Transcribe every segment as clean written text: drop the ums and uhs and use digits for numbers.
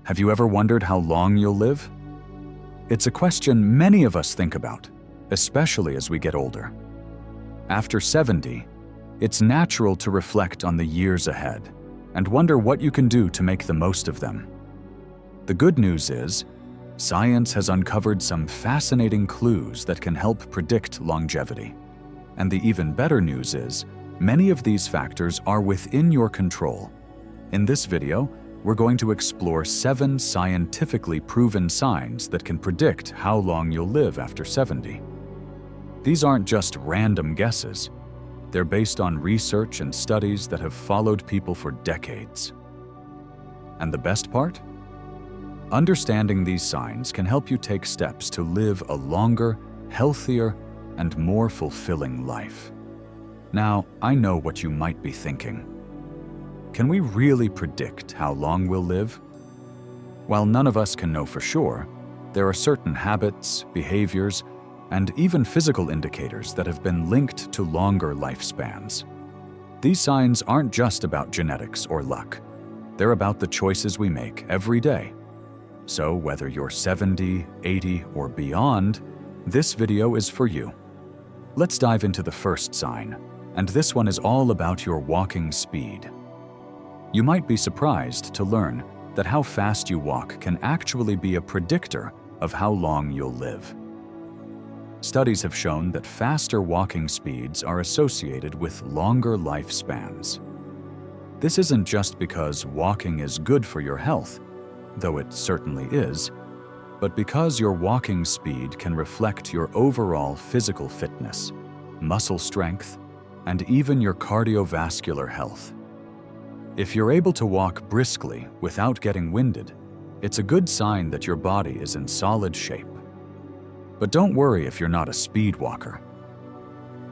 Have you ever wondered how long you'll live? It's a question many of us think about, especially as we get older. After 70, it's natural to reflect on the years ahead and wonder what you can do to make the most of them. The good news is, science has uncovered some fascinating clues that can help predict longevity. And the even better news is, many of these factors are within your control. In this video, we're going to explore 7 scientifically proven signs that can predict how long you'll live after 70. These aren't just random guesses. They're based on research and studies that have followed people for decades. And the best part? Understanding these signs can help you take steps to live a longer, healthier, and more fulfilling life. Now, I know what you might be thinking. Can we really predict how long we'll live? While none of us can know for sure, there are certain habits, behaviors, and even physical indicators that have been linked to longer lifespans. These signs aren't just about genetics or luck. They're about the choices we make every day. So whether you're 70, 80, or beyond, this video is for you. Let's dive into the first sign, and this one is all about your walking speed. You might be surprised to learn that how fast you walk can actually be a predictor of how long you'll live. Studies have shown that faster walking speeds are associated with longer lifespans. This isn't just because walking is good for your health, though it certainly is, but because your walking speed can reflect your overall physical fitness, muscle strength, and even your cardiovascular health. If you're able to walk briskly without getting winded, it's a good sign that your body is in solid shape. But don't worry if you're not a speed walker.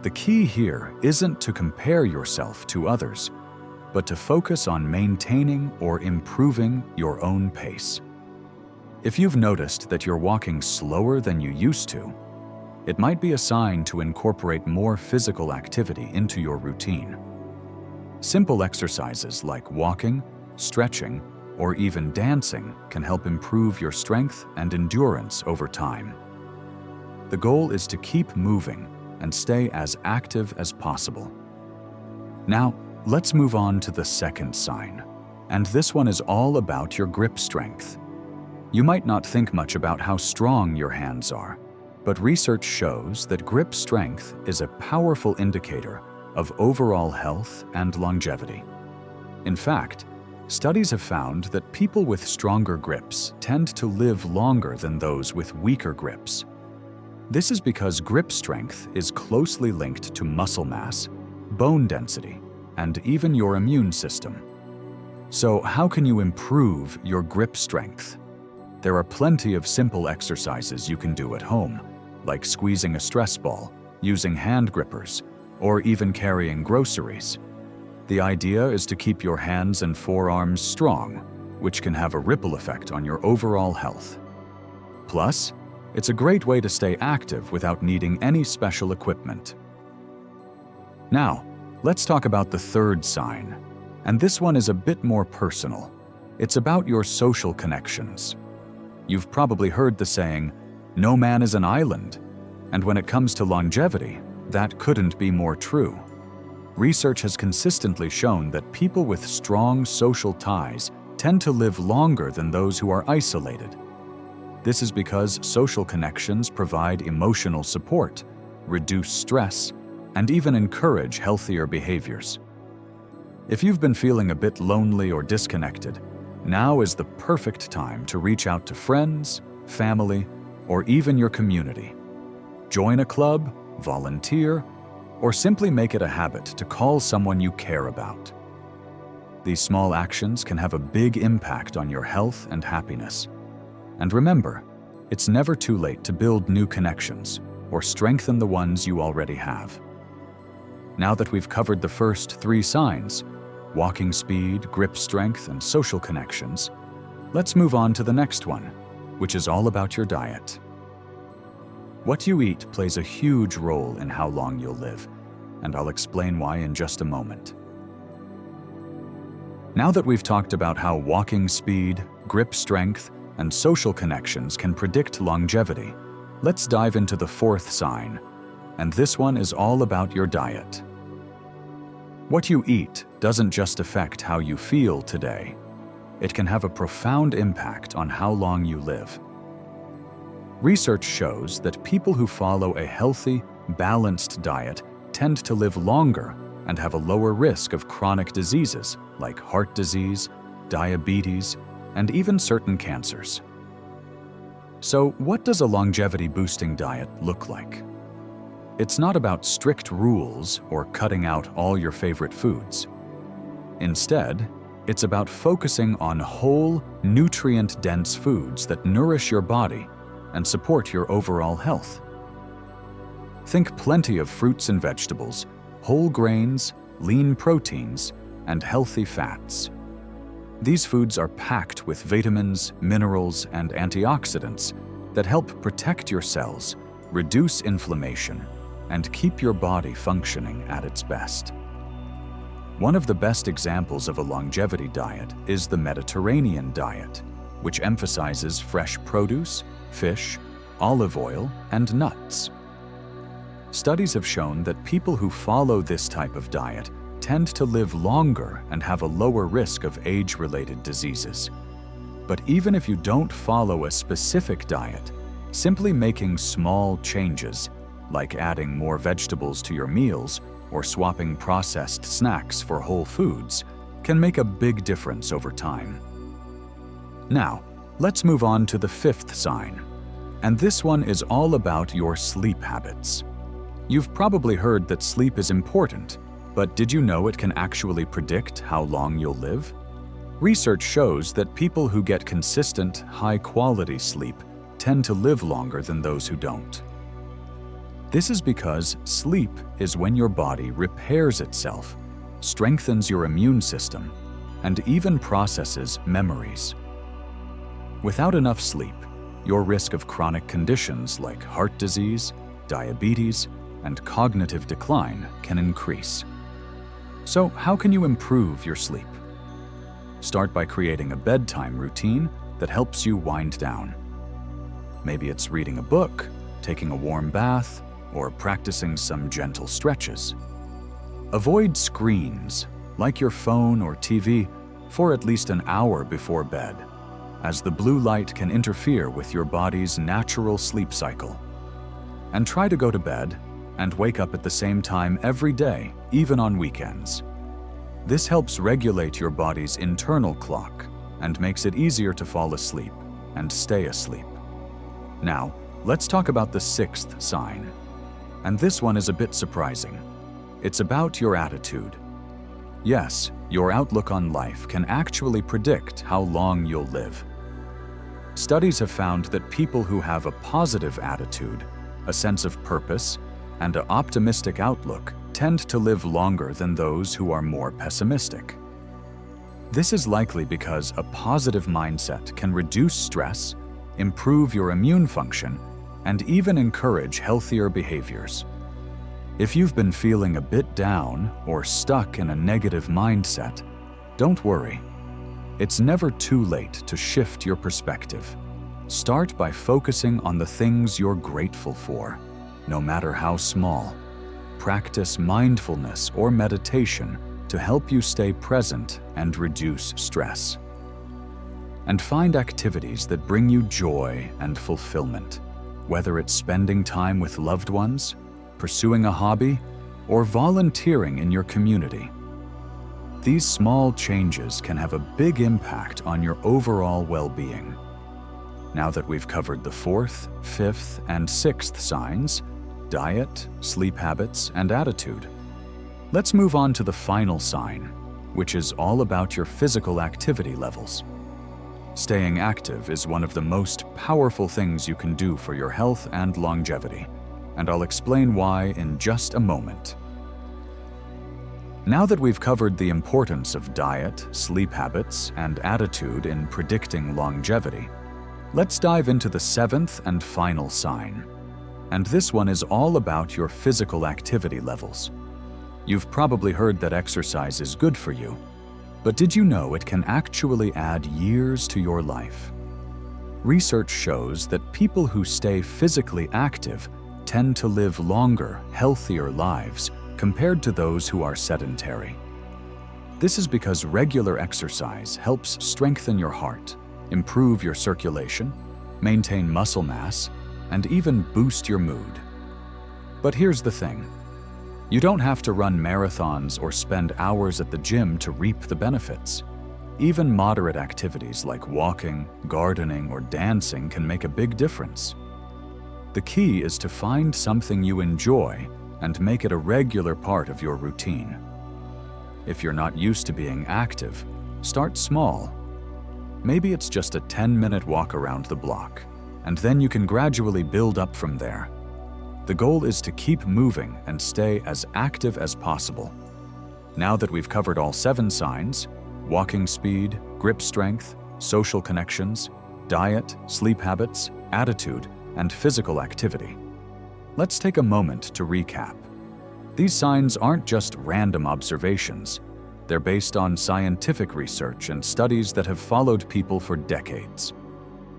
The key here isn't to compare yourself to others, but to focus on maintaining or improving your own pace. If you've noticed that you're walking slower than you used to, it might be a sign to incorporate more physical activity into your routine. Simple exercises like walking, stretching, or even dancing can help improve your strength and endurance over time. The goal is to keep moving and stay as active as possible. Now, let's move on to the second sign, and this one is all about your grip strength. You might not think much about how strong your hands are, but research shows that grip strength is a powerful indicator of overall health and longevity. In fact, studies have found that people with stronger grips tend to live longer than those with weaker grips. This is because grip strength is closely linked to muscle mass, bone density, and even your immune system. So how can you improve your grip strength? There are plenty of simple exercises you can do at home, like squeezing a stress ball, using hand grippers, or even carrying groceries. The idea is to keep your hands and forearms strong, which can have a ripple effect on your overall health. Plus, it's a great way to stay active without needing any special equipment. Now, let's talk about the third sign, and this one is a bit more personal. It's about your social connections. You've probably heard the saying, "No man is an island," and when it comes to longevity, that couldn't be more true. Research has consistently shown that people with strong social ties tend to live longer than those who are isolated. This is because social connections provide emotional support, reduce stress, and even encourage healthier behaviors. If you've been feeling a bit lonely or disconnected, now is the perfect time to reach out to friends, family, or even your community. Join a club, volunteer, or simply make it a habit to call someone you care about. These small actions can have a big impact on your health and happiness. And remember, it's never too late to build new connections or strengthen the ones you already have. Now that we've covered the first 3 signs, walking speed, grip strength, and social connections, let's move on to the next one, which is all about your diet. What you eat plays a huge role in how long you'll live, and I'll explain why in just a moment. Now that we've talked about how walking speed, grip strength, and social connections can predict longevity. Let's dive into the fourth sign, and this one is all about your diet. What you eat doesn't just affect how you feel today. It can have a profound impact on how long you live. Research shows that people who follow a healthy, balanced diet tend to live longer and have a lower risk of chronic diseases like heart disease, diabetes, and even certain cancers. So, what does a longevity-boosting diet look like? It's not about strict rules or cutting out all your favorite foods. Instead, it's about focusing on whole, nutrient-dense foods that nourish your body and support your overall health. Think plenty of fruits and vegetables, whole grains, lean proteins, and healthy fats. These foods are packed with vitamins, minerals, and antioxidants that help protect your cells, reduce inflammation, and keep your body functioning at its best. One of the best examples of a longevity diet is the Mediterranean diet, which emphasizes fresh produce, fish, olive oil, and nuts. Studies have shown that people who follow this type of diet tend to live longer and have a lower risk of age-related diseases. But even if you don't follow a specific diet, simply making small changes, like adding more vegetables to your meals or swapping processed snacks for whole foods, can make a big difference over time. Now, let's move on to the fifth sign, and this one is all about your sleep habits. You've probably heard that sleep is important, but did you know it can actually predict how long you'll live? Research shows that people who get consistent, high-quality sleep tend to live longer than those who don't. This is because sleep is when your body repairs itself, strengthens your immune system, and even processes memories. Without enough sleep, your risk of chronic conditions like heart disease, diabetes, and cognitive decline can increase. So, how can you improve your sleep? Start by creating a bedtime routine that helps you wind down. Maybe it's reading a book, taking a warm bath, or practicing some gentle stretches. Avoid screens, like your phone or TV, for at least an hour before bed, as the blue light can interfere with your body's natural sleep cycle. And try to go to bed and wake up at the same time every day, even on weekends. This helps regulate your body's internal clock and makes it easier to fall asleep and stay asleep. Now, let's talk about the sixth sign. And this one is a bit surprising. It's about your attitude. Yes, your outlook on life can actually predict how long you'll live. Studies have found that people who have a positive attitude, a sense of purpose, and an optimistic outlook tend to live longer than those who are more pessimistic. This is likely because a positive mindset can reduce stress, improve your immune function, and even encourage healthier behaviors. If you've been feeling a bit down or stuck in a negative mindset, don't worry. It's never too late to shift your perspective. Start by focusing on the things you're grateful for, no matter how small. Practice mindfulness or meditation to help you stay present and reduce stress. And find activities that bring you joy and fulfillment, whether it's spending time with loved ones, pursuing a hobby, or volunteering in your community. These small changes can have a big impact on your overall well-being. Now that we've covered the fourth, fifth, and sixth signs, diet, sleep habits, and attitude, let's move on to the final sign, which is all about your physical activity levels. Staying active is one of the most powerful things you can do for your health and longevity, and I'll explain why in just a moment. Now that we've covered the importance of diet, sleep habits, and attitude in predicting longevity, let's dive into the seventh and final sign. And this one is all about your physical activity levels. You've probably heard that exercise is good for you. But did you know it can actually add years to your life? Research shows that people who stay physically active tend to live longer, healthier lives compared to those who are sedentary. This is because regular exercise helps strengthen your heart, improve your circulation, maintain muscle mass, and even boost your mood. But here's the thing. You don't have to run marathons or spend hours at the gym to reap the benefits. Even moderate activities like walking, gardening, or dancing can make a big difference. The key is to find something you enjoy and make it a regular part of your routine. If you're not used to being active, start small. Maybe it's just a 10-minute walk around the block, and then you can gradually build up from there. The goal is to keep moving and stay as active as possible. Now that we've covered all 7 signs, walking speed, grip strength, social connections, diet, sleep habits, attitude, and physical activity, let's take a moment to recap. These signs aren't just random observations. They're based on scientific research and studies that have followed people for decades.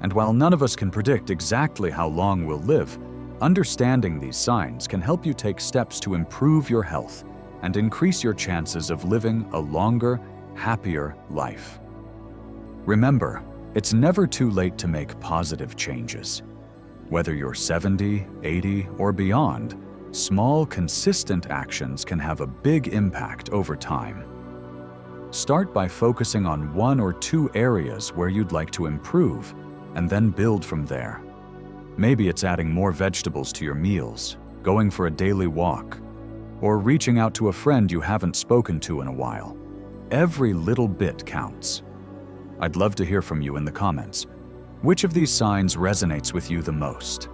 And while none of us can predict exactly how long we'll live, understanding these signs can help you take steps to improve your health and increase your chances of living a longer, happier life. Remember, it's never too late to make positive changes. Whether you're 70, 80, or beyond, small, consistent actions can have a big impact over time. Start by focusing on 1 or 2 areas where you'd like to improve, and then build from there. Maybe it's adding more vegetables to your meals, going for a daily walk, or reaching out to a friend you haven't spoken to in a while. Every little bit counts. I'd love to hear from you in the comments. Which of these signs resonates with you the most?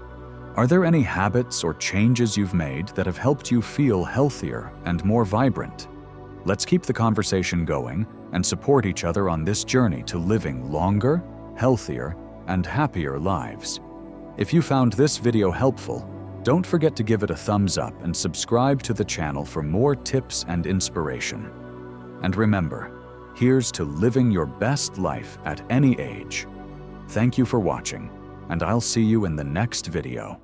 Are there any habits or changes you've made that have helped you feel healthier and more vibrant? Let's keep the conversation going and support each other on this journey to living longer, healthier, and happier lives. If you found this video helpful, don't forget to give it a thumbs up and subscribe to the channel for more tips and inspiration. And remember, here's to living your best life at any age. Thank you for watching, and I'll see you in the next video.